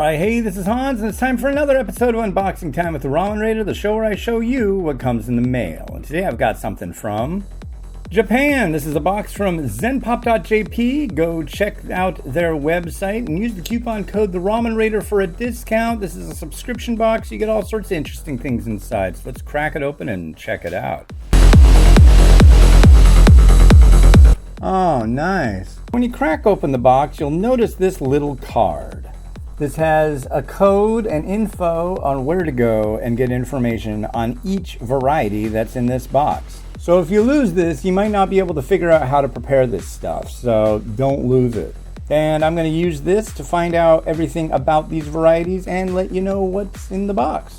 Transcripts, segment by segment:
Alright, hey, this is Hans, and it's time for another episode of Unboxing Time with the Ramen Raider, the show where I show you what comes in the mail. And today I've got something from Japan. This is a box from Zenpop.jp. Go check out their website and use the coupon code The Ramen Raider for a discount. This is a subscription box. You get all sorts of interesting things inside. So let's crack it open and check it out. Oh, nice. When you crack open the box, you'll notice this little card. This has a code and info on where to go and get information on each variety that's in this box. So if you lose this, you might not be able to figure out how to prepare this stuff, so don't lose it. And I'm going to use this to find out everything about these varieties and let you know what's in the box.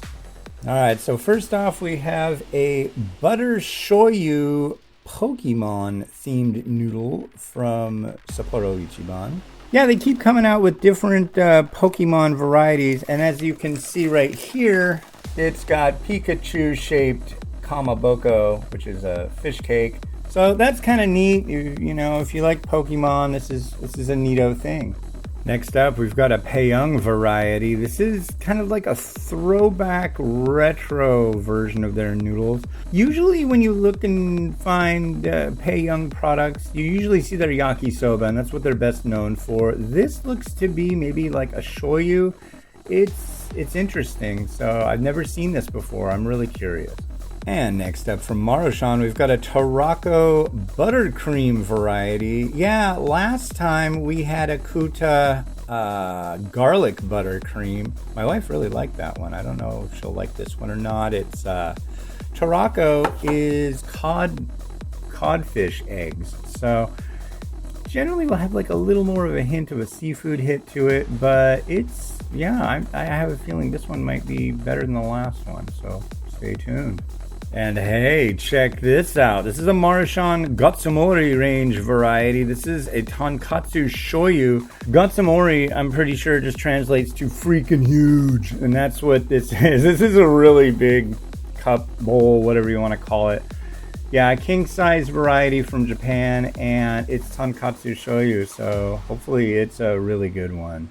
Alright, so first off we have a butter shoyu Pokemon themed noodle from Sapporo Ichiban. Yeah, they keep coming out with different Pokemon varieties, and as you can see right here, it's got Pikachu shaped kamaboko, which is a fish cake. So that's kind of neat. You know, if you like Pokemon, this is a neato thing. Next up, we've got a Payyoung variety. This is kind of like a throwback retro version of their noodles. Usually when you look and find Payyoung products, you usually see their yakisoba, and that's what they're best known for. This looks to be maybe like a shoyu. It's interesting, so I've never seen this before. I'm really curious. And next up from Marushan, we've got a Tarako buttercream variety. Yeah, last time we had a Kuta garlic buttercream. My wife really liked that one. I don't know if she'll like this one or not. It's Tarako is codfish eggs. So generally we'll have like a little more of a hint of a seafood hit to it, but I have a feeling this one might be better than the last one. So stay tuned. And hey, check this out. This is a Marushan Gatsumori range variety. This is a Tonkatsu Shoyu. Gatsumori, I'm pretty sure, just translates to freaking huge. And that's what this is. This is a really big cup, bowl, whatever you want to call it. Yeah, a king size variety from Japan, and it's Tonkatsu Shoyu. So hopefully it's a really good one.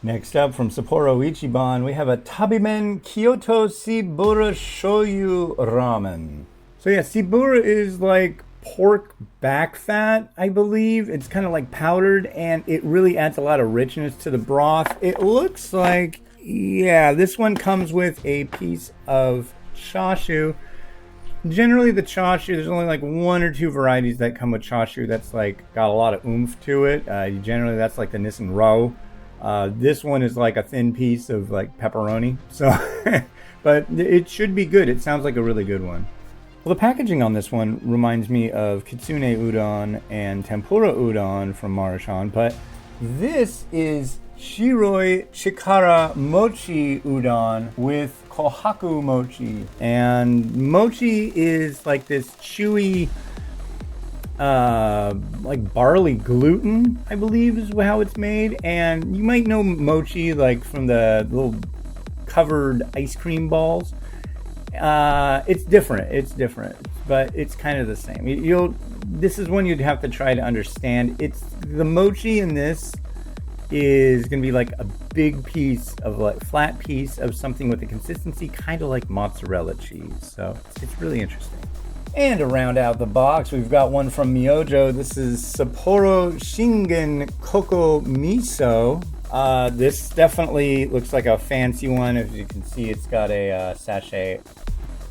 Next up from Sapporo Ichiban, we have a Tabiman Kyoto Shibura Shoyu Ramen. So yeah, Shibura is like pork back fat, I believe. It's kind of like powdered, and it really adds a lot of richness to the broth. It looks like, yeah, this one comes with a piece of chashu. Generally the chashu, there's only like one or two varieties that come with chashu that's like got a lot of oomph to it. Generally that's like the Nissan Row. This one is like a thin piece of like pepperoni, so but it should be good. It sounds like a really good one. Well, the packaging on this one reminds me of Kitsune Udon and Tempura Udon from Marushan, but this is Shiroi Chikara Mochi Udon with Kohaku Mochi. And mochi is like this chewy like barley gluten, I believe is how it's made. And you might know mochi like from the little covered ice cream balls. It's different, but it's kind of the same. This is one you'd have to try to understand. It's the mochi in this is going to be like a big piece of like flat piece of something with a consistency kind of like mozzarella cheese. So it's really interesting. And to round out the box, we've got one from Myojo. This is Sapporo Shingen Koko Miso. This definitely looks like a fancy one. As you can see, it's got a sachet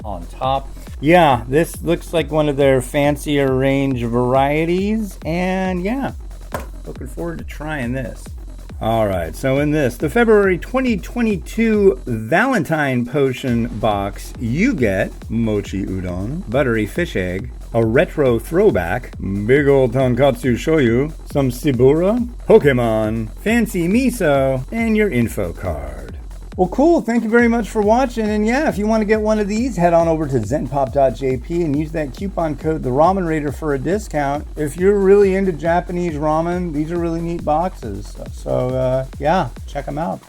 on top. Yeah, this looks like one of their fancier range varieties. And yeah, looking forward to trying this. Alright, so in this, the February 2022 Valentine Potion box, you get Mochi Udon, buttery fish egg, a retro throwback, big old Tonkatsu Shoyu, some Shibura, Pokemon, fancy miso, and your info card. Well, cool. Thank you very much for watching. And yeah, if you want to get one of these, head on over to zenpop.jp and use that coupon code The Ramen Raider for a discount. If you're really into Japanese ramen, these are really neat boxes. So yeah, check them out.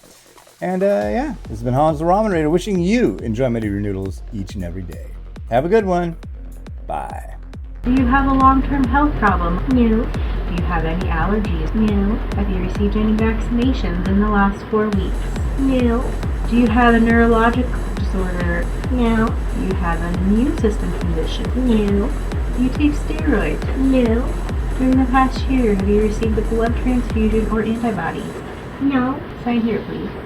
And yeah, this has been Hans the Ramen Raider wishing you enjoyment of your noodles each and every day. Have a good one. Bye. Do you have a long-term health problem? No. Do you have any allergies? No. Have you received any vaccinations in the last 4 weeks? No. Do you have a neurological disorder? No. Do you have an immune system condition? No. Do you take steroids? No. During the past year, have you received a blood transfusion or antibodies? No. Sign here, please.